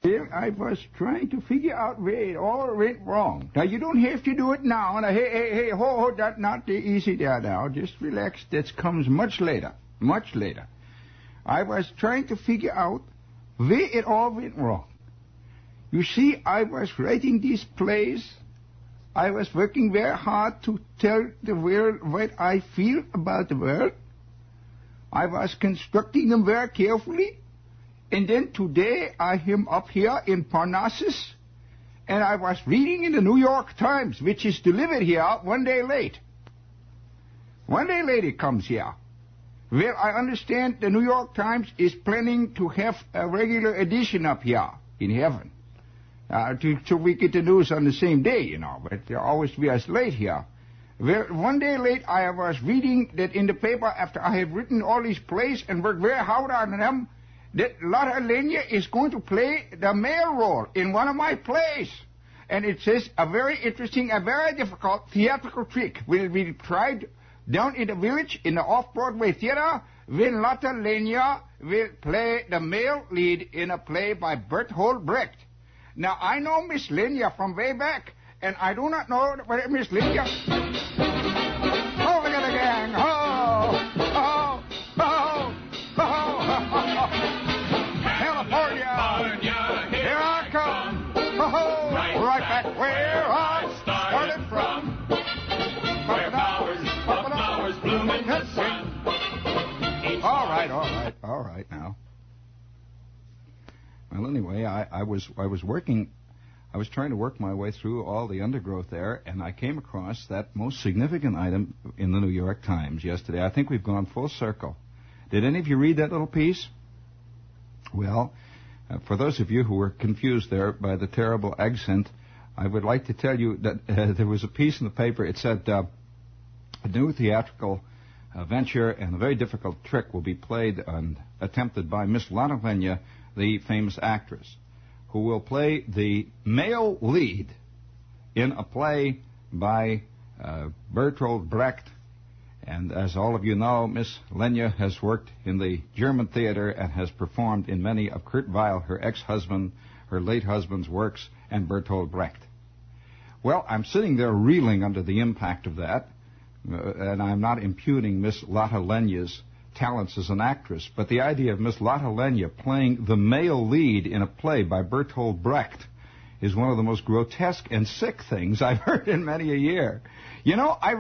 Well, I was trying to figure out where it all went wrong. Now, you don't have to do it now. Now, hey, ho, that's not easy there now. Just relax. That comes much later. Much later. I was trying to figure out where it all went wrong. You see, I was writing these plays. I was working very hard to tell the world what I feel about the world. I was constructing them very carefully. And then today I am up here in Parnassus, and I was reading in the New York Times, which is delivered here one day late. One day late it comes here. Well, I understand the New York Times is planning to have a regular edition up here in heaven. So we get the news on the same day, you know, but they always be as late here. Well, one day late I was reading that in the paper after I have written all these plays and worked very hard on them, that Lotta Lenya is going to play the male role in one of my plays. And it says a very interesting, a very difficult theatrical trick will be tried down in the village in the off-Broadway theater when Lotta Lenya will play the male lead in a play by Bertolt Brecht. Now, I know Miss Lenya from way back, and I do not know whether Miss Lenya... Oh, look at the gang! Oh! California, here I come. Right back where I started from. Where flowers bloom in the sun. All right now. Well, anyway, I was trying to work my way through all the undergrowth there, and I came across that most significant item in the New York Times yesterday. I think we've gone full circle. Did any of you read that little piece? Well, for those of you who were confused there by the terrible accent, I would like to tell you that there was a piece in the paper. It said a new theatrical venture and a very difficult trick will be played and attempted by Miss Lotta Lenya, the famous actress, who will play the male lead in a play by Bertolt Brecht. And as all of you know, Miss Lenya has worked in the German theater and has performed in many of Kurt Weill, her ex-husband, her late husband's works, and Bertolt Brecht. Well, I'm sitting there reeling under the impact of that, and I'm not impugning Miss Lotta Lenya's talents as an actress, but the idea of Miss Lotta Lenya playing the male lead in a play by Bertolt Brecht is one of the most grotesque and sick things I've heard in many a year. You know, I'd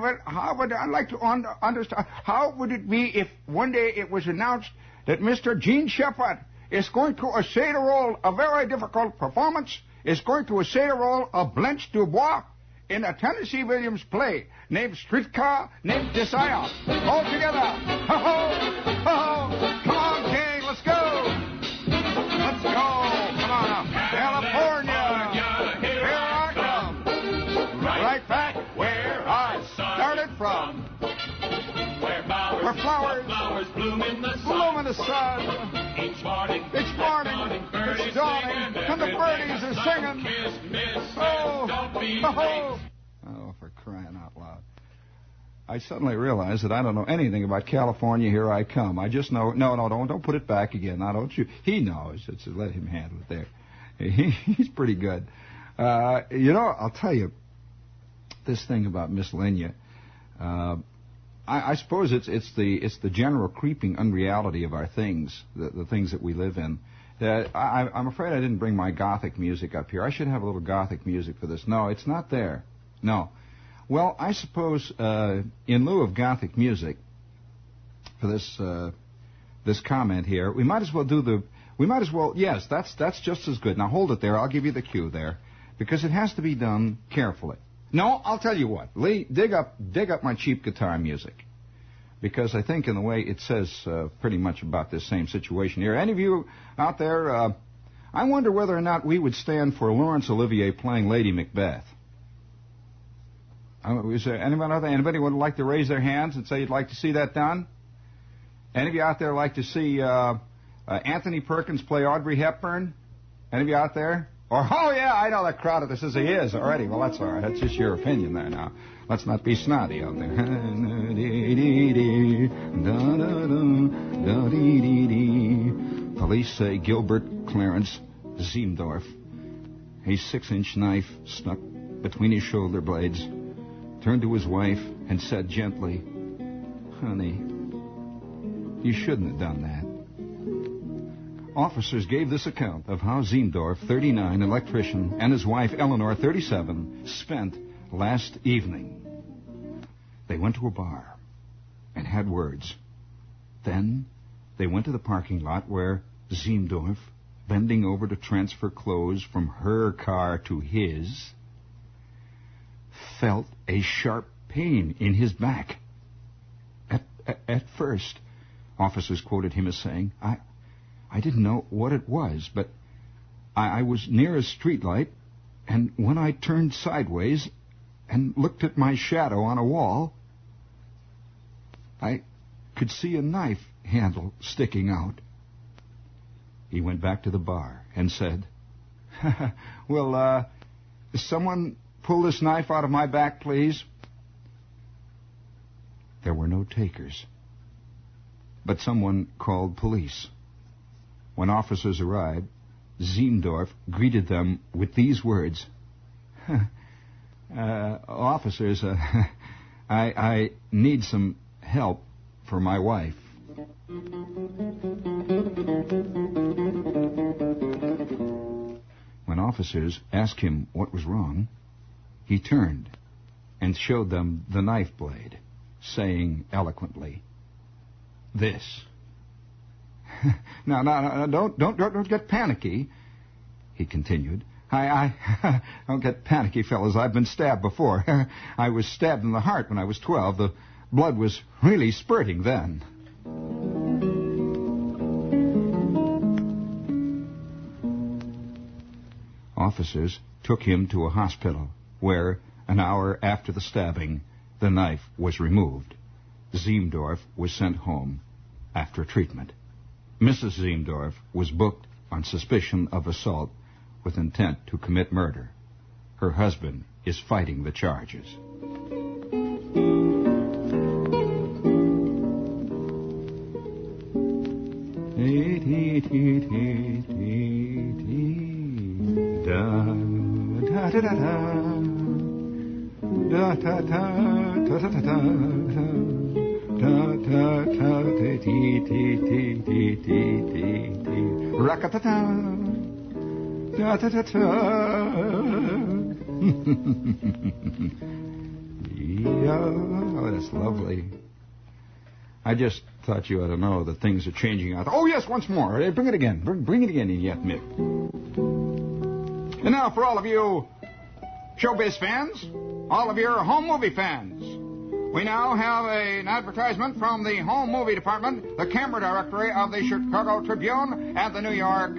like to understand, how would it be if one day it was announced that Mr. Gene Shepard is going to essay the role, a very difficult performance, is going to essay the role of Blanche Dubois in a Tennessee Williams play named Streetcar Named Desire. All together. Ho-ho! Ho-ho! Come on, King, let's go! Let's go! Come on now. California, here I come. Right back where I started from. Where flowers bloom in the sun. Each morning, it's dawning, and the birdies are singing. Oh, for crying out loud. I suddenly realized that I don't know anything about California, here I come. I just know, don't put it back again. Now, don't you? He knows. Let him handle it there. He's pretty good. You know, I'll tell you, this thing about Miss Lenya, I suppose it's the general creeping unreality of our things, the things that we live in. I'm afraid I didn't bring my Gothic music up here. I should have a little Gothic music for this. No, it's not there. No. Well, I suppose in lieu of Gothic music for this comment here, we might as well yes, that's just as good. Now hold it there. I'll give you the cue there, because it has to be done carefully. No, I'll tell you what. Lee, dig up my cheap guitar music, because I think in the way it says pretty much about this same situation here. Any of you out there, I wonder whether or not we would stand for Laurence Olivier playing Lady Macbeth. Is there anybody out there? Anybody would like to raise their hands and say you'd like to see that done? Any of you out there like to see Anthony Perkins play Audrey Hepburn? Any of you out there? Or, oh yeah, I know that crowd that says he is already. Well, that's all right. That's just your opinion there now. Let's not be snotty out there. Police say Gilbert Clarence Ziemdorf, a 6-inch knife stuck between his shoulder blades, turned to his wife and said gently, "Honey, you shouldn't have done that." Officers gave this account of how Ziemdorf, 39, electrician, and his wife, Eleanor, 37, spent last evening. They went to a bar and had words. Then they went to the parking lot where Ziemdorf, bending over to transfer clothes from her car to his, felt a sharp pain in his back. At first, officers quoted him as saying, I didn't know what it was, but I was near a streetlight, and when I turned sideways and looked at my shadow on a wall, I could see a knife handle sticking out. He went back to the bar and said, "Will someone pull this knife out of my back, please?" There were no takers, but someone called police. When officers arrived, Ziemdorf greeted them with these words, "Officers, I need some help for my wife." When officers asked him what was wrong, he turned and showed them the knife blade, saying eloquently, "This." Now, don't get panicky, he continued. I don't get panicky, fellas. I've been stabbed before. I was stabbed in the heart when I was 12. The blood was really spurting then. Officers took him to a hospital where, an hour after the stabbing, the knife was removed. Ziemdorf was sent home after treatment. Mrs. Ziemdorf was booked on suspicion of assault with intent to commit murder. Her husband is fighting the charges. Oh, that's lovely. I just thought you ought to know that things are changing out. Oh, yes, once more. Bring it again. Bring it again, yet, Mick. And now for all of you showbiz fans, all of your home movie fans, we now have an advertisement from the home movie department, the camera directory of the Chicago Tribune and the New York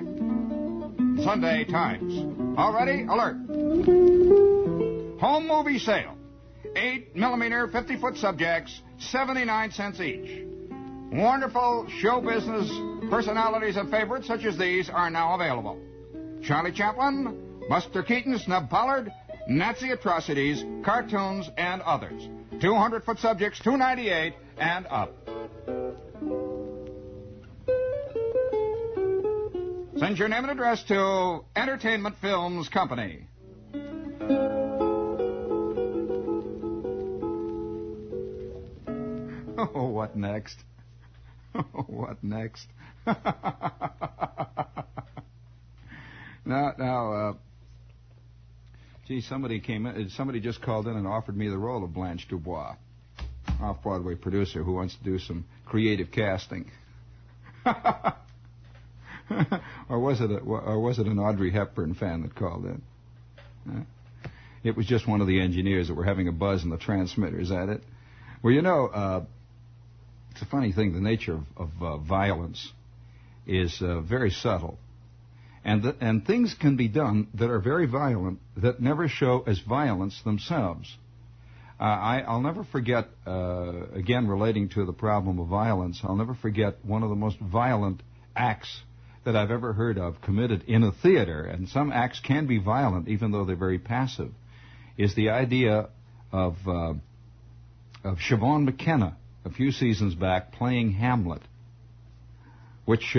Sunday Times. All ready? Alert. Home movie sale. 8mm 50-foot subjects, 79 cents each. Wonderful show business personalities and favorites such as these are now available. Charlie Chaplin, Buster Keaton, Snub Pollard, Nazi atrocities, cartoons, and others. 200-foot subjects, $2.98 and up. Send your name and address to Entertainment Films Company. Oh, what next? Oh, what next? Gee, somebody came in. Somebody just called in and offered me the role of Blanche Dubois, off-Broadway producer who wants to do some creative casting. Or was it an Audrey Hepburn fan that called in? It was just one of the engineers that were having a buzz in the transmitter. Is that it? Well, you know, it's a funny thing. The nature of violence is very subtle. And things can be done that are very violent that never show as violence themselves. I'll never forget, again relating to the problem of violence, I'll never forget one of the most violent acts that I've ever heard of committed in a theater, and some acts can be violent even though they're very passive, is the idea of Siobhan McKenna a few seasons back playing Hamlet, which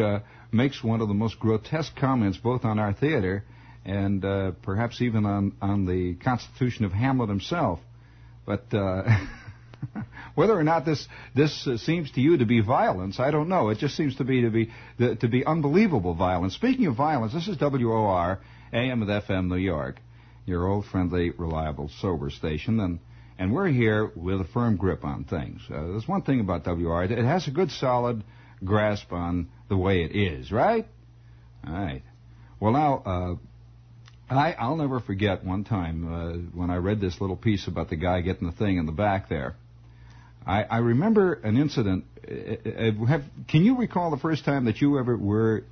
makes one of the most grotesque comments both on our theater and perhaps even on the Constitution of Hamlet himself. But whether or not this seems to you to be violence, I don't know. It just seems to be unbelievable violence. Speaking of violence, this is WOR, AM and FM New York, your old, friendly, reliable, sober station, and we're here with a firm grip on things. There's one thing about WOR. It has a good, solid grasp on the way it is, right? All right. Well, now, I'll never forget one time when I read this little piece about the guy getting the thing in the back there. I remember an incident. Can you recall the first time that you ever were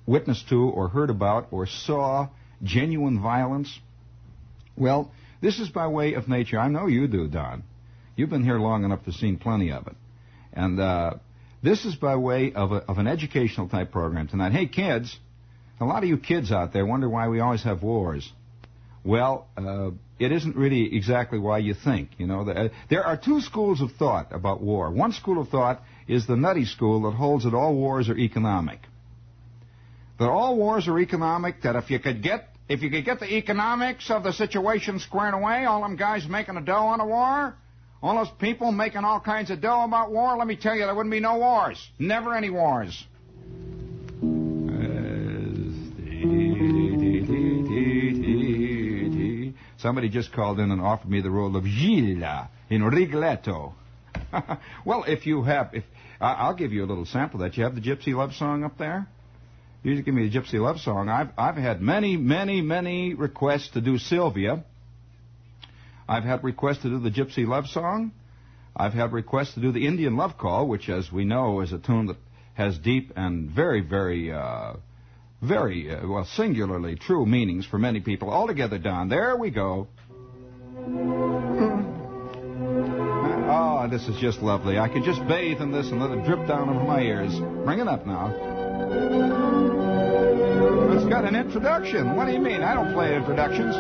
witness to or heard about or saw genuine violence? Well, this is by way of nature. I know you do, Don. You've been here long enough to have seen plenty of it. And this is by way of an educational type program tonight. Hey, kids, a lot of you kids out there wonder why we always have wars. Well, it isn't really exactly why you think. You know, there are two schools of thought about war. One school of thought is the nutty school that holds that all wars are economic. That all wars are economic, that if you could get the economics of the situation squared away, all them guys making a dough on a war, all those people making all kinds of dough about war, let me tell you, there wouldn't be no wars. Never any wars. Somebody just called in and offered me the role of Gilles in Rigoletto. Well, I'll give you a little sample of that. You have the Gypsy Love Song up there? You give me the Gypsy Love Song. I've had many requests to do Sylvia. I've had requests to do the Gypsy Love Song. I've had requests to do the Indian Love Call, which, as we know, is a tune that has deep and very singularly true meanings for many people. All together, Don. There we go. Oh, this is just lovely. I can just bathe in this and let it drip down over my ears. Bring it up now. It's got an introduction. What do you mean? I don't play introductions.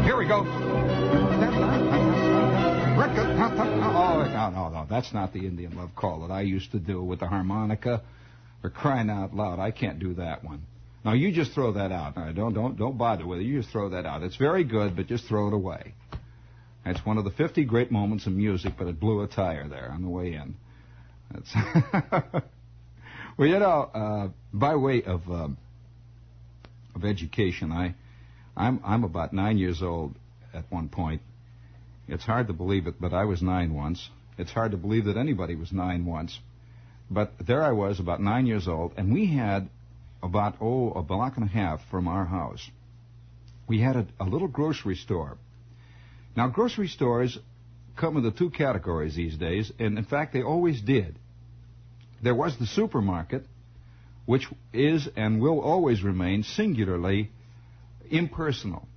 Here we go. Oh, no, that's not the Indian Love Call that I used to do with the harmonica. For crying out loud, I can't do that one. Now, you just throw that out. All right, don't bother with it. You just throw that out. It's very good, but just throw it away. It's one of the 50 great moments in music, but it blew a tire there on the way in. Well, you know, by way of education, I'm about 9 years old at one point. It's hard to believe it, but I was 9 once. It's hard to believe that anybody was 9 once. But there I was, about 9 years old, and we had about, a block and a half from our house. We had a little grocery store. Now, grocery stores come into two categories these days, and in fact, they always did. There was the supermarket, which is and will always remain singularly impersonal.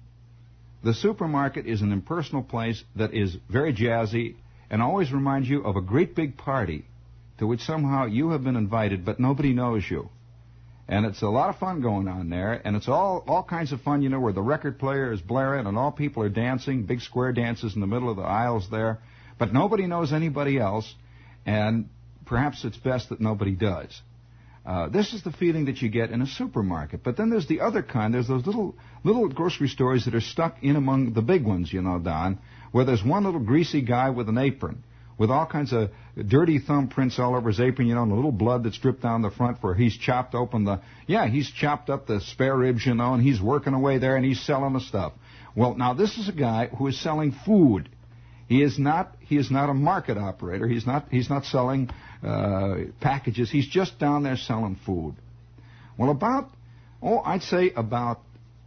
The supermarket is an impersonal place that is very jazzy and always reminds you of a great big party to which somehow you have been invited, but nobody knows you. And it's a lot of fun going on there, and it's all kinds of fun, you know, where the record player is blaring and all people are dancing, big square dances in the middle of the aisles there, but nobody knows anybody else, and perhaps it's best that nobody does. This is the feeling that you get in a supermarket. But then there's the other kind. There's those little grocery stores that are stuck in among the big ones, you know, Don, where there's one little greasy guy with an apron, with all kinds of dirty thumbprints all over his apron, you know, and a little blood that's dripped down the front where he's chopped open he's chopped up the spare ribs, you know, and he's working away there and he's selling the stuff. Well, now this is a guy who is selling food. He is not a market operator. He's not selling packages. He's just down there selling food. Well, I'd say about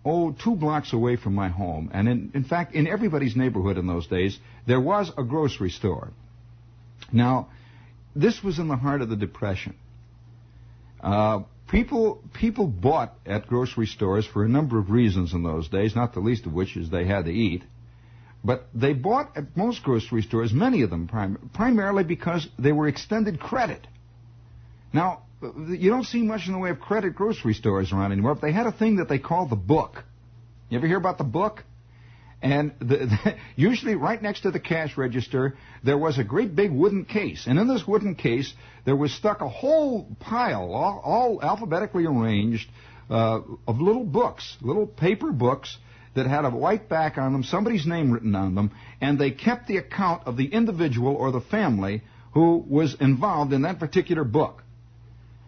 2 blocks away from my home, and in fact, in everybody's neighborhood in those days, there was a grocery store. Now, this was in the heart of the Depression. People bought at grocery stores for a number of reasons in those days, not the least of which is they had to eat. But they bought at most grocery stores, many of them primarily because they were extended credit. Now, you don't see much in the way of credit grocery stores around anymore, but they had a thing that they called the book. You ever hear about the book? And usually right next to the cash register, there was a great big wooden case. And in this wooden case, there was stuck a whole pile, all alphabetically arranged, of little books, little paper books that had a white back on them, somebody's name written on them, and they kept the account of the individual or the family who was involved in that particular book.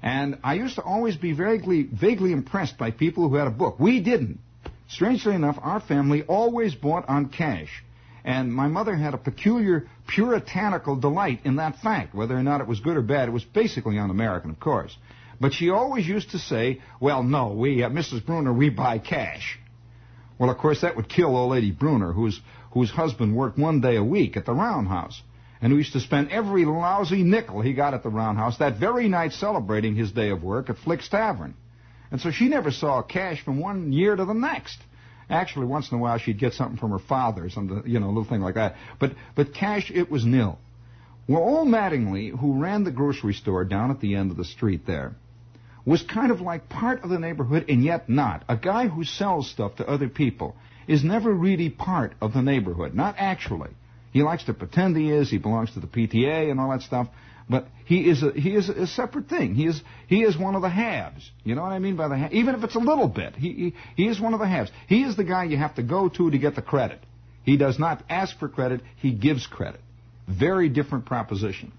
And I used to always be vaguely impressed by people who had a book. We didn't. Strangely enough, our family always bought on cash. And my mother had a peculiar puritanical delight in that fact. Whether or not it was good or bad, it was basically un-American, of course. But she always used to say, well, no, Mrs. Bruner, we buy cash. Well, of course, that would kill old lady Bruner, whose husband worked 1 day a week at the Roundhouse, and who used to spend every lousy nickel he got at the Roundhouse that very night celebrating his day of work at Flick's Tavern. And so she never saw cash from 1 year to the next. Actually, once in a while, she'd get something from her father, or something, a little thing like that. But cash, it was nil. Well, old Mattingly, who ran the grocery store down at the end of the street there, was kind of like part of the neighborhood and yet not. A guy who sells stuff to other people is never really part of the neighborhood, not actually. He likes to pretend he is. He belongs to the PTA and all that stuff. But he is a separate thing. He is one of the haves. You know what I mean by the have? Even if it's a little bit, he is one of the haves. He is the guy you have to go to get the credit. He does not ask for credit. He gives credit. Very different proposition.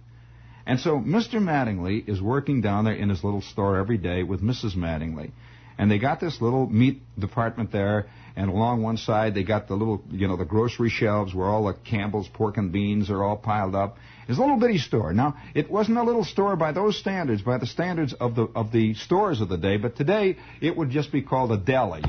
And so Mr. Mattingly is working down there in his little store every day with Mrs. Mattingly. And they got this little meat department there, and along one side they got the little, the grocery shelves where all the Campbell's pork and beans are all piled up. It's a little bitty store. Now, it wasn't a little store by those standards, by the standards of the stores of the day, but today it would just be called a deli,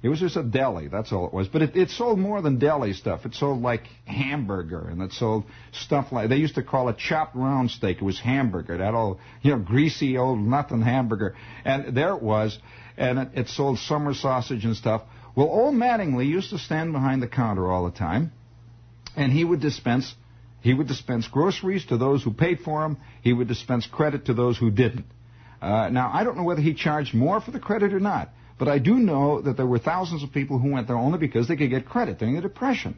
It was just a deli, that's all it was. But it sold more than deli stuff. It sold like hamburger, and it sold stuff like, they used to call it chopped round steak. It was hamburger, that old, greasy old nothing hamburger. And there it was, and it sold summer sausage and stuff. Well, old Mattingly used to stand behind the counter all the time, and he would dispense groceries to those who paid for them. He would dispense credit to those who didn't. Now, I don't know whether he charged more for the credit or not. But I do know that there were thousands of people who went there only because they could get credit during the Depression.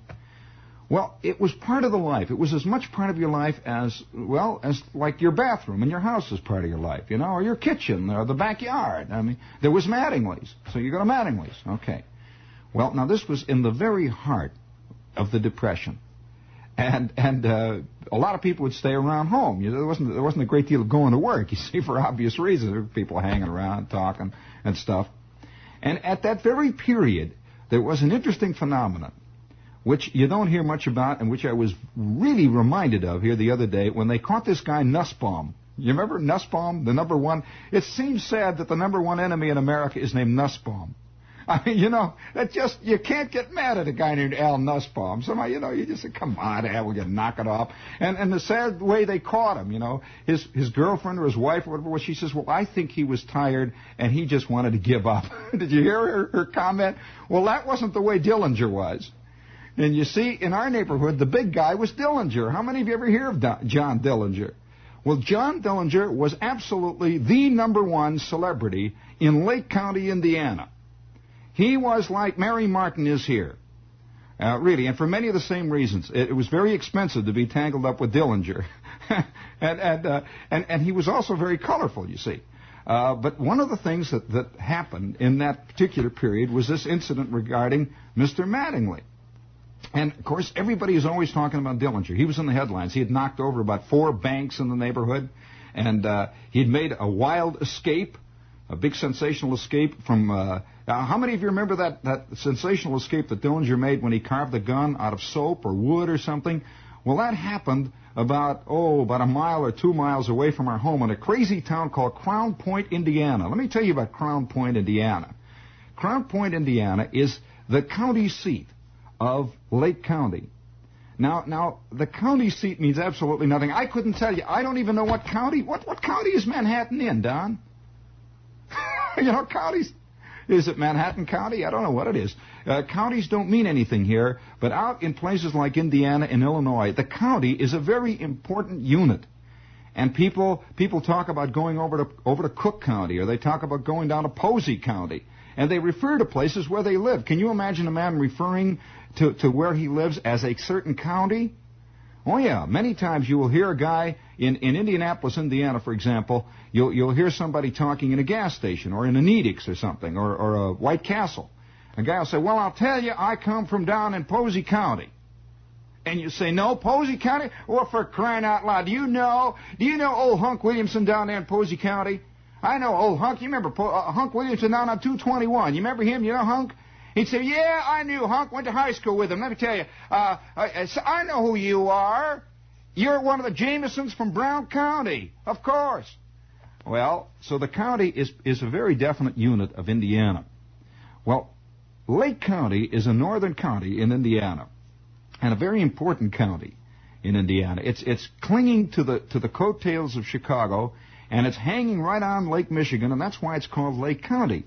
Well, it was part of the life. It was as much part of your life as like your bathroom in your house is part of your life, or your kitchen or the backyard. I mean, there was Mattingly's, so you go to Mattingly's. Okay. Well, now this was in the very heart of the Depression. And a lot of people would stay around home. There wasn't a great deal of going to work, you see, for obvious reasons. There were people hanging around, talking and stuff. And at that very period, there was an interesting phenomenon, which you don't hear much about and which I was really reminded of here the other day when they caught this guy Nussbaum. You remember Nussbaum, the number one? It seems sad that the number one enemy in America is named Nussbaum. I mean, you can't get mad at a guy named Al Nussbaum. Somehow, you just say, come on, Al, we'll knock it off. And the sad way they caught him, his girlfriend or his wife or whatever was, she says, well, I think he was tired and he just wanted to give up. Did you hear her comment? Well, that wasn't the way Dillinger was. And you see, in our neighborhood, the big guy was Dillinger. How many of you ever hear of John Dillinger? Well, John Dillinger was absolutely the number one celebrity in Lake County, Indiana. He was like Mary Martin is here, really, and for many of the same reasons. It was very expensive to be tangled up with Dillinger, and he was also very colorful, you see. But one of the things that happened in that particular period was this incident regarding Mr. Mattingly. And, of course, everybody is always talking about Dillinger. He was in the headlines. He had knocked over about 4 banks in the neighborhood, and he had made a wild escape, a big sensational escape from... how many of you remember that sensational escape that Dillinger made when he carved the gun out of soap or wood or something? Well, that happened about a mile or 2 miles away from our home in a crazy town called Crown Point, Indiana. Let me tell you about Crown Point, Indiana. Crown Point, Indiana is the county seat of Lake County. Now, the county seat means absolutely nothing. I couldn't tell you. I don't even know what county. What county is Manhattan in, Don? Counties. Is it Manhattan County? I don't know what it is. Counties don't mean anything here, but out in places like Indiana and Illinois, the county is a very important unit. And people talk about going over to Cook County, or they talk about going down to Posey County, and they refer to places where they live. Can you imagine a man referring to where he lives as a certain county? Oh yeah, many times you will hear a guy in Indianapolis, Indiana, for example. You'll hear somebody talking in a gas station or in an Edix or something, or a White Castle. A guy will say, "Well, I'll tell you, I come from down in Posey County." And you say, "No, Posey County? Well, for crying out loud, do you know old Hunk Williamson down there in Posey County? I know old Hunk. You remember Hunk Williamson down on 221? You remember him? You know Hunk?" He'd say, "Yeah, I knew Hunk. Went to high school with him. Let me tell you, I know who you are. You're one of the Jamesons from Brown County, of course." Well, so the county is a very definite unit of Indiana. Well, Lake County is a northern county in Indiana, and a very important county in Indiana. It's clinging to the coattails of Chicago, and it's hanging right on Lake Michigan, and that's why it's called Lake County.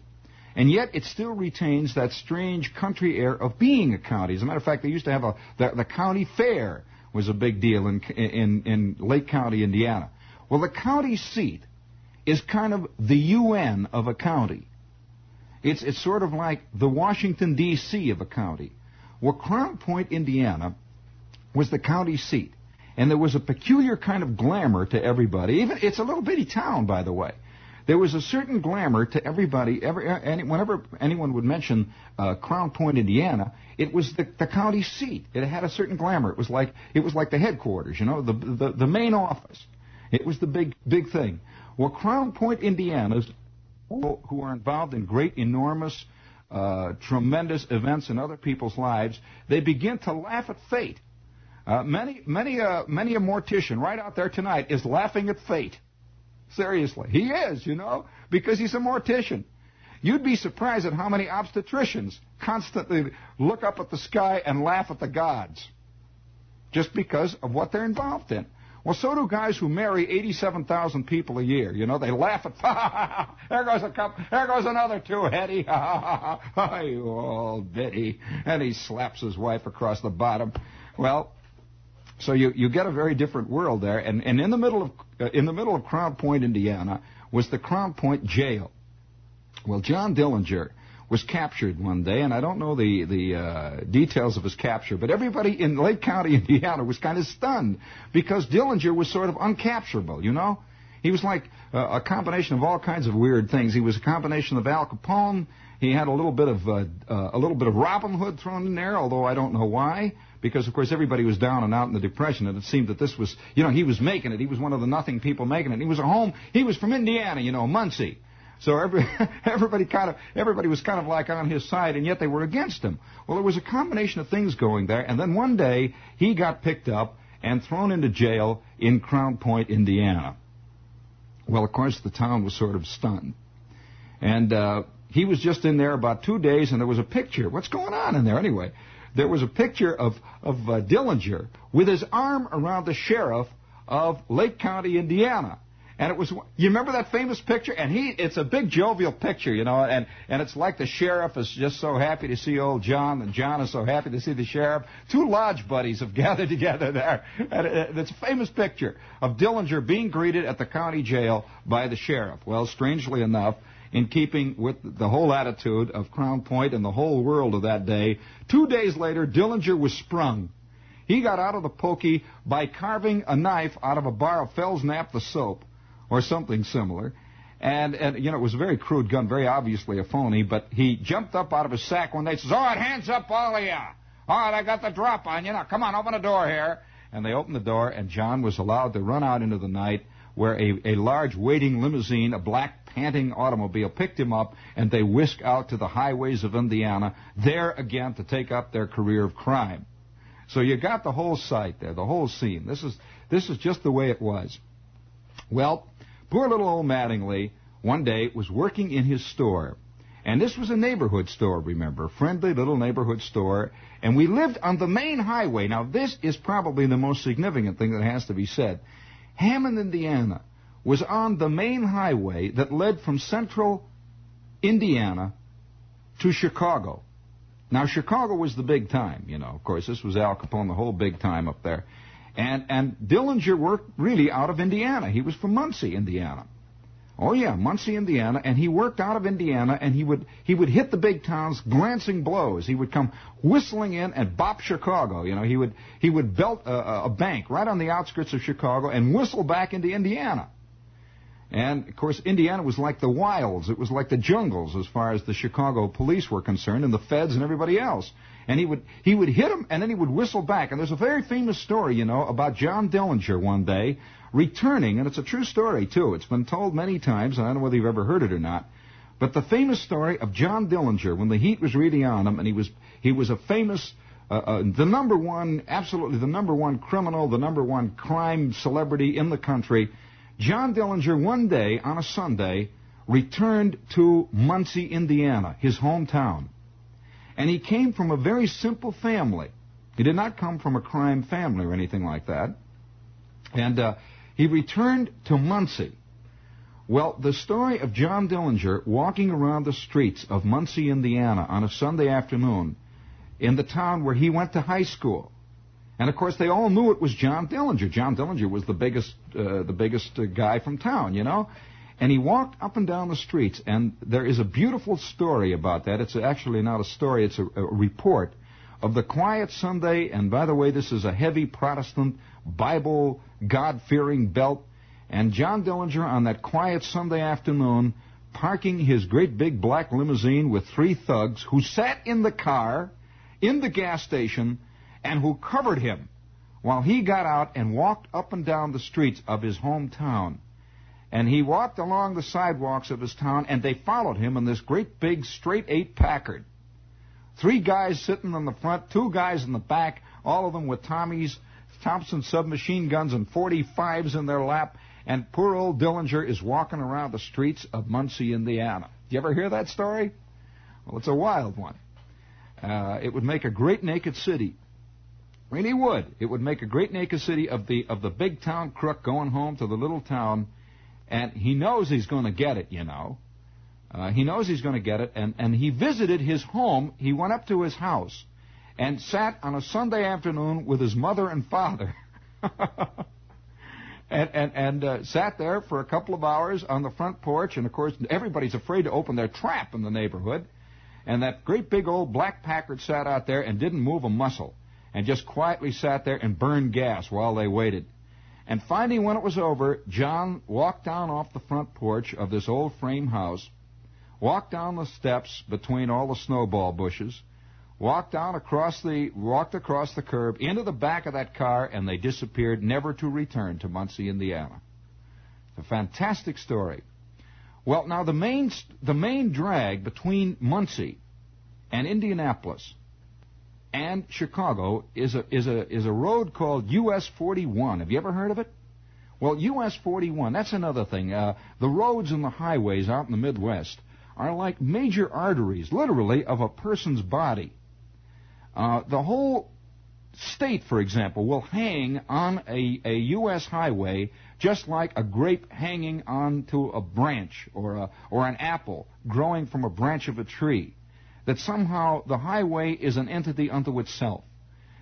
And yet it still retains that strange country air of being a county. As a matter of fact, they used to have the county fair was a big deal in Lake County, Indiana. Well, the county seat is kind of the UN of a county. It's sort of like the Washington, D.C. of a county. Well, Crown Point, Indiana, was the county seat. And there was a peculiar kind of glamour to everybody. It's a little bitty town, by the way. There was a certain glamour to everybody. Whenever anyone would mention Crown Point, Indiana, it was the county seat. It had a certain glamour. It was like the headquarters, the main office. It was the big thing. Well, Crown Point, Indiana's who are involved in great, enormous, tremendous events in other people's lives, they begin to laugh at fate. Many a mortician right out there tonight is laughing at fate. Seriously, he is, because he's a mortician. You'd be surprised at how many obstetricians constantly look up at the sky and laugh at the gods just because of what they're involved in. Well, so do guys who marry 87,000 people a year. They laugh at, there goes another two-heady, you old biddy. And he slaps his wife across the bottom. Well, so you get a very different world there. And in the middle of Crown Point, Indiana, was the Crown Point jail. Well, John Dillinger was captured one day, and I don't know the details of his capture, but everybody in Lake County, Indiana, was kind of stunned because Dillinger was sort of uncapturable. He was like a combination of all kinds of weird things. He was a combination of Al Capone. He had a little bit of Robin Hood thrown in there, although I don't know why. Because, of course, everybody was down and out in the Depression, and it seemed that this was, he was making it. He was one of the nothing people making it. He was from Indiana, Muncie. So everybody was kind of like on his side, and yet they were against him. Well, there was a combination of things going there, and then one day he got picked up and thrown into jail in Crown Point, Indiana. Well, of course, the town was sort of stunned. And he was just in there about 2 days, and there was a picture. What's going on in there anyway? There was a picture of Dillinger with his arm around the sheriff of Lake County, Indiana. And it was, you remember that famous picture? And it's a big jovial picture, and it's like the sheriff is just so happy to see old John, and John is so happy to see the sheriff. Two lodge buddies have gathered together there. And it's a famous picture of Dillinger being greeted at the county jail by the sheriff. Well, strangely enough, in keeping with the whole attitude of Crown Point and the whole world of that day, 2 days later, Dillinger was sprung. He got out of the pokey by carving a knife out of a bar of Fell's-Nap the soap, or something similar. And it was a very crude gun, very obviously a phony, but he jumped up out of his sack one day and says, "All right, hands up, all of you. All right, I got the drop on you. Now, come on, open the door here." And they opened the door, and John was allowed to run out into the night where a large waiting limousine, a black panting automobile, picked him up, and they whisked out to the highways of Indiana, there again to take up their career of crime. So you got the whole sight there, the whole scene. This is just the way it was. Well, poor little old Mattingly one day was working in his store. And this was a neighborhood store, remember, a friendly little neighborhood store. And we lived on the main highway. Now, this is probably the most significant thing that has to be said. Hammond, Indiana, was on the main highway that led from central Indiana to Chicago. Now, Chicago was the big time, Of course, this was Al Capone, the whole big time up there. And Dillinger worked really out of Indiana. He was from Muncie, Indiana. Oh yeah, Muncie, Indiana, and he worked out of Indiana, and he would hit the big towns glancing blows. He would come whistling in and bop Chicago. You know, he would belt a bank right on the outskirts of Chicago and whistle back into Indiana. And of course, Indiana was like the wilds. It was like the jungles as far as the Chicago police were concerned, and the feds and everybody else. And he would hit him, and then he would whistle back. And there's a very famous story, you know, about John Dillinger one day returning, and it's a true story, too. It's been told many times, and I don't know whether you've ever heard it or not. But the famous story of John Dillinger, when the heat was really on him, and he was a famous, absolutely the number one criminal, the number one crime celebrity in the country. John Dillinger, one day, on a Sunday, returned to Muncie, Indiana, his hometown. And he came from a very simple family. He did not come from a crime family or anything like that. And he returned to Muncie. Well, the story of John Dillinger walking around the streets of Muncie, Indiana on a Sunday afternoon in the town where he went to high school. And, of course, they all knew it was John Dillinger. John Dillinger was the biggest guy from town, you know. And he walked up and down the streets, and there is a beautiful story about that. It's actually not a story, it's a report of the quiet Sunday, and by the way, this is a heavy Protestant, Bible, God-fearing belt, and John Dillinger on that quiet Sunday afternoon, parking his great big black limousine with 3 thugs who sat in the car, in the gas station, and who covered him while he got out and walked up and down the streets of his hometown. And he walked along the sidewalks of his town, and they followed him in this great big straight 8 Packard. 3 guys sitting in the front, 2 guys in the back, all of them with Thompson submachine guns and 45s in their lap, and poor old Dillinger is walking around the streets of Muncie, Indiana. Did you ever hear that story? Well, it's a wild one. It would make a great naked city. Really would. It would make a great naked city of the big town crook going home to the little town, and he knows he's going to get it, you know. He knows he's going to get it, and he visited his home. He went up to his house and sat on a Sunday afternoon with his mother and father and sat there for a couple of hours on the front porch. And, of course, everybody's afraid to open their trap in the neighborhood. And that great big old black Packard sat out there and didn't move a muscle and just quietly sat there and burned gas while they waited. And finally, when it was over, John walked down off the front porch of this old frame house, walked down the steps between all the snowball bushes, walked across the curb into the back of that car, and they disappeared, never to return to Muncie, Indiana. It's a fantastic story. Well, now the main drag between Muncie and Indianapolis and Chicago is a road called US 41. Have you ever heard of it? Well, US 41, that's another thing. The roads and the highways out in the Midwest are like major arteries, literally, of a person's body. The whole state, for example, will hang on a U.S. highway just like a grape hanging onto a branch or an apple growing from a branch of a tree. That somehow the highway is an entity unto itself.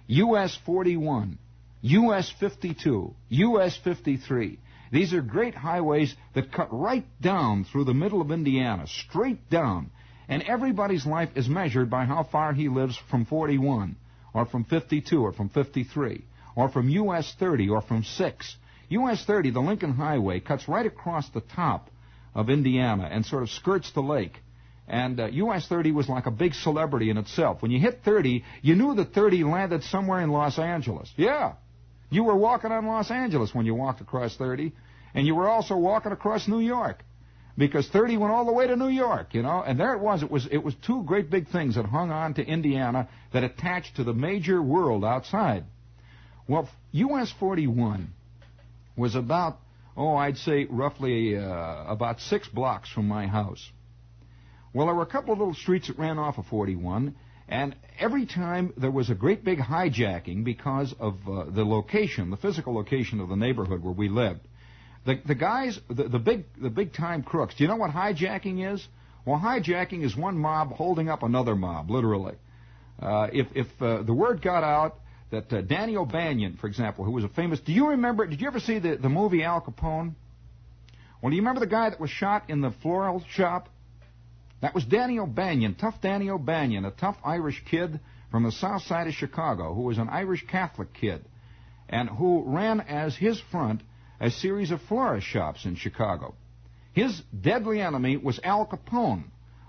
U.S. 41, U.S. 52, U.S. 53. These are great highways that cut right down through the middle of Indiana, straight down. And everybody's life is measured by how far he lives from 41, or from 52, or from 53, or from U.S. 30, or from 6. U.S. 30, the Lincoln Highway, cuts right across the top of Indiana and sort of skirts the lake. And U.S. 30 was like a big celebrity in itself. When you hit 30, you knew that 30 landed somewhere in Los Angeles. Yeah. You were walking on Los Angeles when you walked across 30. And you were also walking across New York. Because 30 went all the way to New York, you know. And there it was. It was 2 great big things that hung on to Indiana that attached to the major world outside. Well, U.S. 41 was about, I'd say roughly about 6 blocks from my house. Well, there were a couple of little streets that ran off of 41, and every time there was a great big hijacking because of the location, the physical location of the neighborhood where we lived. The guys, the big time crooks, do you know what hijacking is? Well, hijacking is one mob holding up another mob, literally. If the word got out that Danny O'Banion, for example, who was a famous... Did you ever see the movie Al Capone? Well, do you remember the guy that was shot in the floral shop? That was Danny O'Banion, tough Danny O'Banion, a tough Irish kid from the south side of Chicago who was an Irish Catholic kid and who ran as his front a series of florist shops in Chicago. His deadly enemy was Al Capone,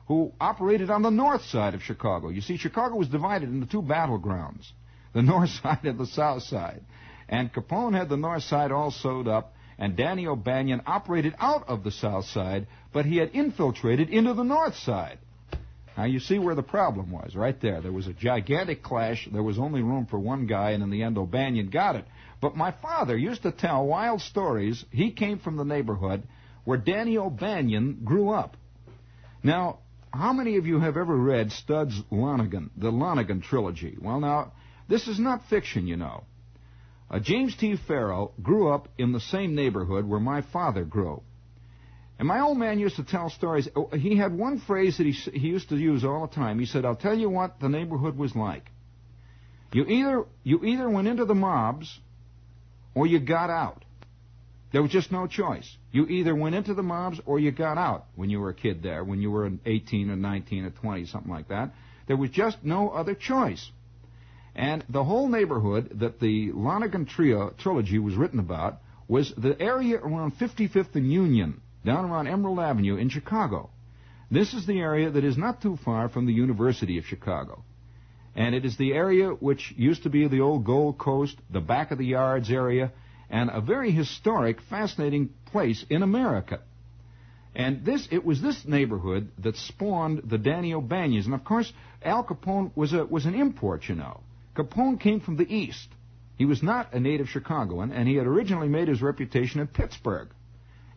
who operated on the north side of Chicago. You see, Chicago was divided into two battlegrounds, the north side and the south side. And Capone had the north side all sewed up, and Danny O'Banion operated out of the south side, but he had infiltrated into the north side. Now, you see where the problem was, right there. There was a gigantic clash. There was only room for one guy, and in the end, O'Banion got it. But my father used to tell wild stories. He came from the neighborhood where Danny O'Banion grew up. Now, how many of you have ever read Studs Lonergan, the Lonergan trilogy? Well, now, this is not fiction, you know. James T. Farrell grew up in the same neighborhood where my father grew. And my old man used to tell stories. He had one phrase that he used to use all the time. He said, I'll tell you what the neighborhood was like. You either went into the mobs or you got out. There was just no choice. You either went into the mobs or you got out when you were a kid there, when you were 18 or 19 or 20, something like that. There was just no other choice. And the whole neighborhood that the Lonergan trilogy was written about was the area around 55th and Union, down around Emerald Avenue in Chicago. This is the area that is not too far from the University of Chicago. And it is the area which used to be the old Gold Coast, the back of the yards area, and a very historic, fascinating place in America. And it was this neighborhood that spawned the Danny O'Banions. And, of course, Al Capone was an import, you know. Capone came from the East. He was not a native Chicagoan, and he had originally made his reputation in Pittsburgh,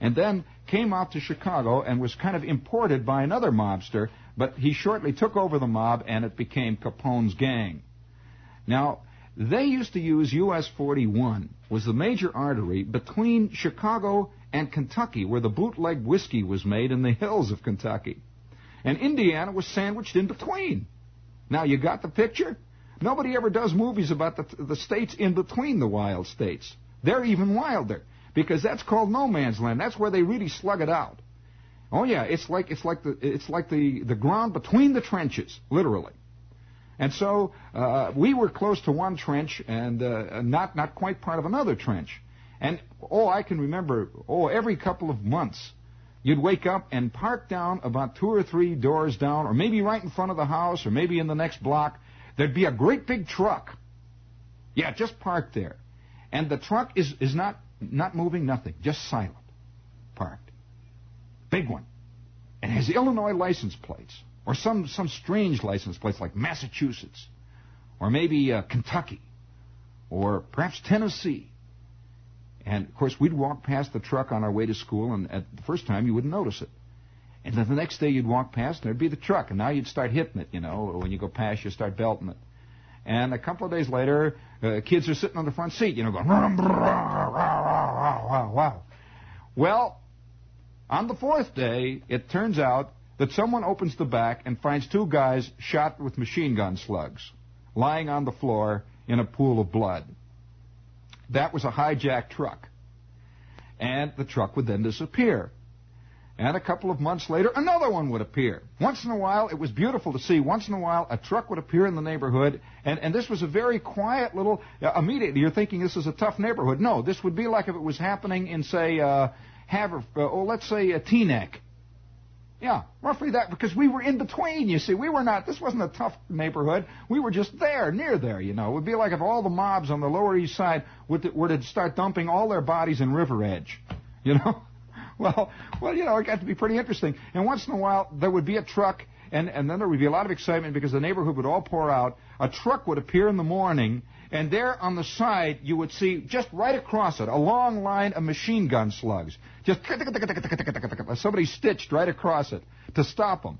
and then came out to Chicago and was kind of imported by another mobster, but he shortly took over the mob, and it became Capone's gang. Now, they used to use US 41, was the major artery between Chicago and Kentucky, where the bootleg whiskey was made in the hills of Kentucky. And Indiana was sandwiched in between. Now, you got the picture? Nobody ever does movies about the states in between the wild states. They're even wilder, because that's called no man's land. That's where they really slug it out. Oh yeah, it's like the ground between the trenches, literally. And so we were close to one trench and not quite part of another trench. And I can remember every couple of months you'd wake up and park down about 2 or 3 doors down, or maybe right in front of the house, or maybe in the next block. There'd be a great big truck. Yeah, just parked there. And the truck is not moving, nothing, just silent. Parked. Big one. And has Illinois license plates, or some strange license plates like Massachusetts, or maybe Kentucky, or perhaps Tennessee. And, of course, we'd walk past the truck on our way to school, and at the first time you wouldn't notice it. And then the next day you'd walk past, and there'd be the truck, and now you'd start hitting it, you know. When you go past, you start belting it. And a couple of days later, kids are sitting on the front seat, you know, going, wow. Well, on the 4th day, it turns out that someone opens the back and finds 2 guys shot with machine gun slugs lying on the floor in a pool of blood. That was a hijacked truck. And the truck would then disappear. And a couple of months later, another one would appear. Once in a while, it was beautiful to see. Once in a while, a truck would appear in the neighborhood, and this was a very quiet little... immediately, you're thinking this is a tough neighborhood. No, this would be like if it was happening in, say, let's say, Teaneck. Yeah, roughly that, because we were in between, you see. This wasn't a tough neighborhood. We were just there, near there, you know. It would be like if all the mobs on the Lower East Side were to start dumping all their bodies in River Edge, you know. Well, you know, it got to be pretty interesting. And once in a while, there would be a truck, and then there would be a lot of excitement because the neighborhood would all pour out. A truck would appear in the morning, and there on the side, you would see just right across it a long line of machine gun slugs. Just somebody stitched right across it to stop them.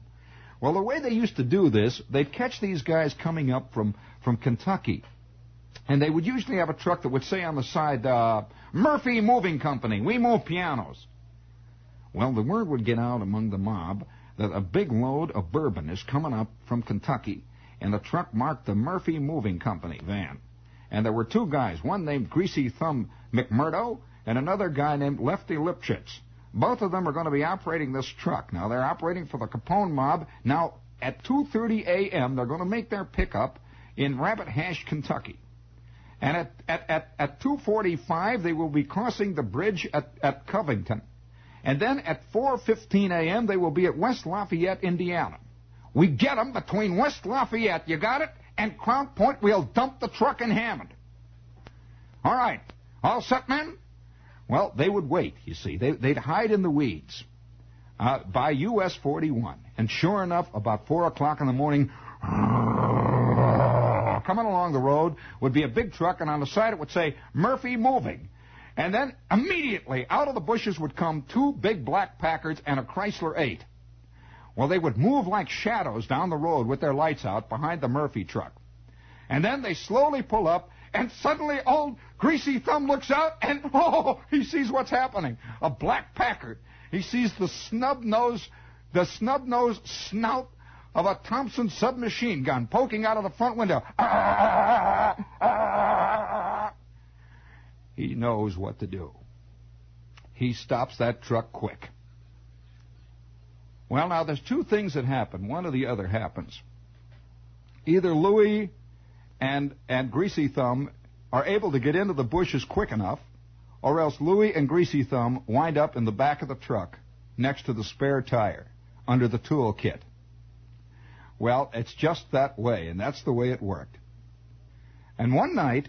Well, the way they used to do this, they'd catch these guys coming up from Kentucky. And they would usually have a truck that would say on the side, Murphy Moving Company, we move pianos. Well, the word would get out among the mob that a big load of bourbon is coming up from Kentucky, and the truck marked the Murphy Moving Company van. And there were two guys, one named Greasy Thumb McMurdo and another guy named Lefty Lipschitz. Both of them are going to be operating this truck. Now, they're operating for the Capone mob. Now, at 2:30 a.m., they're going to make their pickup in Rabbit Hash, Kentucky. And at 2:45, they will be crossing the bridge at Covington. And then at 4:15 a.m., they will be at West Lafayette, Indiana. We get them between West Lafayette, you got it, and Crown Point. We'll dump the truck in Hammond. All right. All set, men? Well, they would wait, you see. They'd hide in the weeds by US 41. And sure enough, about 4 o'clock in the morning, coming along the road would be a big truck, and on the side it would say, Murphy Moving. And then immediately out of the bushes would come two big black Packards and a Chrysler 8. Well, they would move like shadows down the road with their lights out behind the Murphy truck. And then they slowly pull up, and suddenly old Greasy Thumb looks out, and he sees what's happening. A black Packard. He sees the snub-nosed snout of a Thompson submachine gun poking out of the front window. He knows what to do. He stops that truck quick. Well, now, there's two things that happen. One or the other happens. Either Louie and Greasy Thumb are able to get into the bushes quick enough, or else Louie and Greasy Thumb wind up in the back of the truck next to the spare tire under the tool kit. Well, it's just that way, and that's the way it worked. And one night,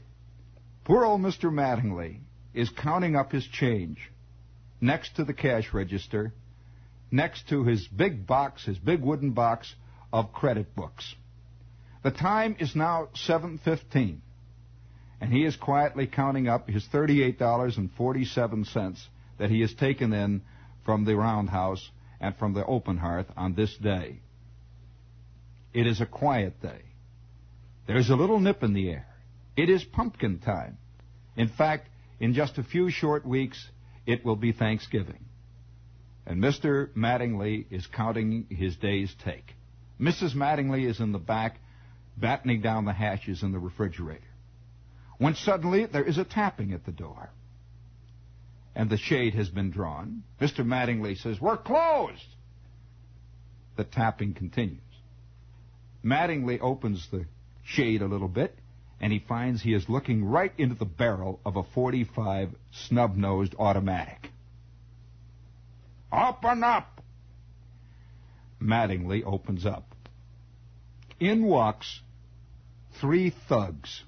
poor old Mr. Mattingly is counting up his change next to the cash register, next to his big box, his big wooden box of credit books. The time is now 7:15, and he is quietly counting up his $38.47 that he has taken in from the roundhouse and from the open hearth on this day. It is a quiet day. There's a little nip in the air. It is pumpkin time. In fact, in just a few short weeks, it will be Thanksgiving. And Mr. Mattingly is counting his day's take. Mrs. Mattingly is in the back, battening down the hatches in the refrigerator, when suddenly there is a tapping at the door. And the shade has been drawn. Mr. Mattingly says, "We're closed." The tapping continues. Mattingly opens the shade a little bit, and he finds he is looking right into the barrel of a .45 snub-nosed automatic. "Open up!" Mattingly opens up. In walks 3 thugs,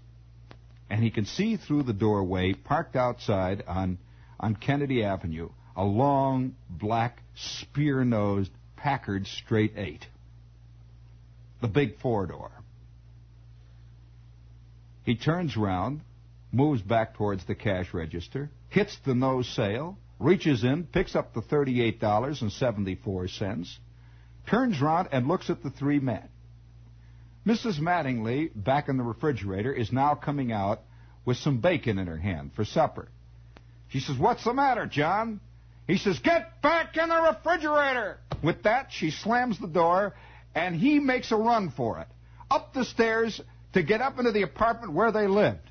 and he can see through the doorway, parked outside on Kennedy Avenue, a long, black, spear-nosed Packard straight 8. The big 4-door. He turns around, moves back towards the cash register, hits the no sale, reaches in, picks up the $38.74, turns around and looks at the 3 men. Mrs. Mattingly, back in the refrigerator, is now coming out with some bacon in her hand for supper. She says, "What's the matter, John?" He says, "Get back in the refrigerator!" With that, she slams the door, and he makes a run for it, up the stairs to get up into the apartment where they lived.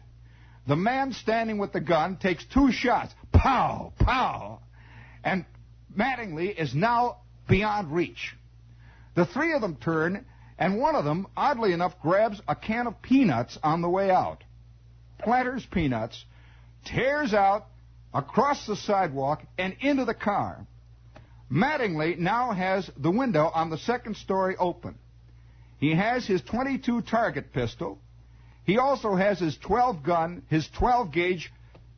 The man standing with the gun takes 2 shots. Pow! Pow! And Mattingly is now beyond reach. The 3 of them turn, and one of them, oddly enough, grabs a can of peanuts on the way out. Planters peanuts, tears out across the sidewalk and into the car. Mattingly now has the window on the 2nd story open. He has his .22 target pistol. He also has his 12-gauge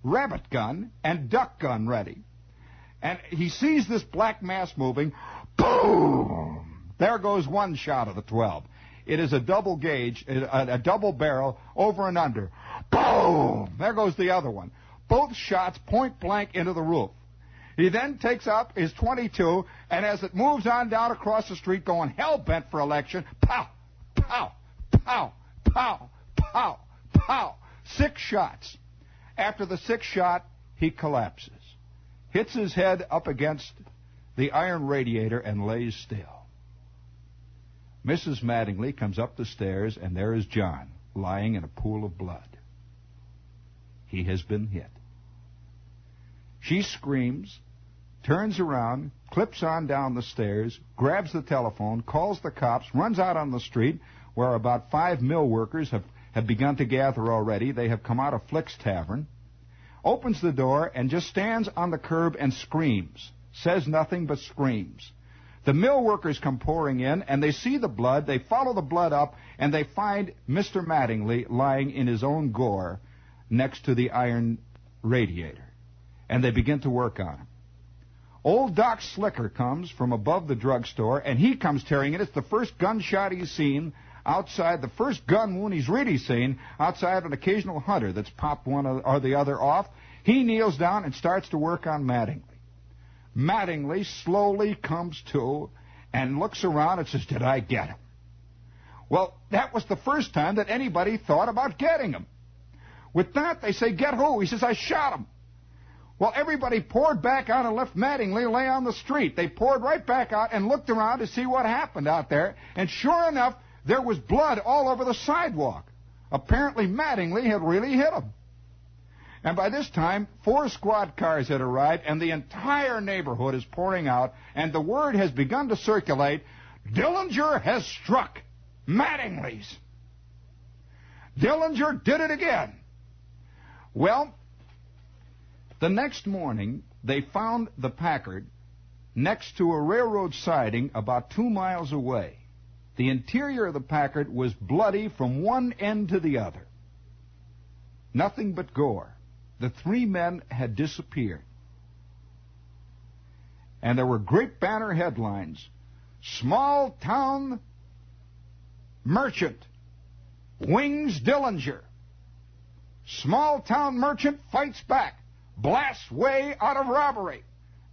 rabbit gun and duck gun ready. And he sees this black mass moving. Boom! There goes one shot of the 12. It is a double gauge, a double barrel, over and under. Boom! There goes the other one. Both shots point blank into the roof. He then takes up his .22, and as it moves on down across the street, going hell-bent for election, pow, pow, pow, pow, pow, pow. 6 shots. After the 6th shot, he collapses, hits his head up against the iron radiator, and lays still. Mrs. Mattingly comes up the stairs, and there is John, lying in a pool of blood. He has been hit. She screams, turns around, clips on down the stairs, grabs the telephone, calls the cops, runs out on the street where about 5 mill workers have begun to gather already. They have come out of Flick's Tavern, opens the door and just stands on the curb and screams, says nothing but screams. The mill workers come pouring in, and they see the blood. They follow the blood up, and they find Mr. Mattingly lying in his own gore next to the iron radiator. And they begin to work on him. Old Doc Slicker comes from above the drugstore, and he comes tearing in. It's the first gunshot he's seen outside, the first gun wound he's really seen outside an occasional hunter that's popped one or the other off. He kneels down and starts to work on Mattingly. Mattingly slowly comes to and looks around and says, "Did I get him?" Well, that was the first time that anybody thought about getting him. With that, they say, "Get who?" He says, "I shot him." Well, everybody poured back out and left Mattingly lay on the street. They poured right back out and looked around to see what happened out there. And sure enough, there was blood all over the sidewalk. Apparently, Mattingly had really hit him. And by this time, 4 squad cars had arrived, and the entire neighborhood is pouring out, and the word has begun to circulate, Dillinger has struck Mattingly's. Dillinger did it again. Well, the next morning, they found the Packard next to a railroad siding about 2 miles away. The interior of the Packard was bloody from one end to the other. Nothing but gore. The 3 men had disappeared. And there were great banner headlines. Small town merchant wings Dillinger. Small town merchant fights back. Blasts way out of robbery.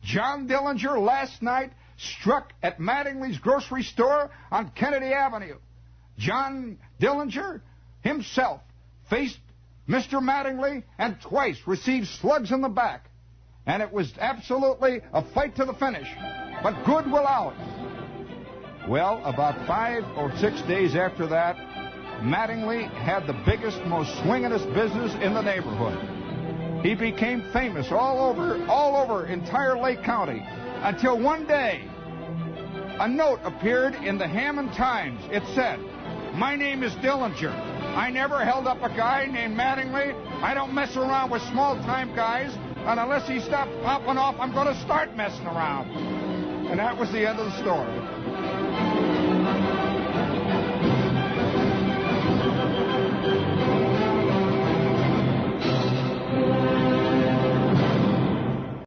John Dillinger last night struck at Mattingly's grocery store on Kennedy Avenue. John Dillinger himself faced Mr. Mattingly and twice received slugs in the back. And it was absolutely a fight to the finish. But good will out. Well, about 5 or 6 days after that, Mattingly had the biggest, most swinginest business in the neighborhood. He became famous all over entire Lake County, until one day a note appeared in the Hammond Times. It said, "My name is Dillinger. I never held up a guy named Mattingly. I don't mess around with small-time guys, and unless he stops popping off, I'm going to start messing around." And that was the end of the story.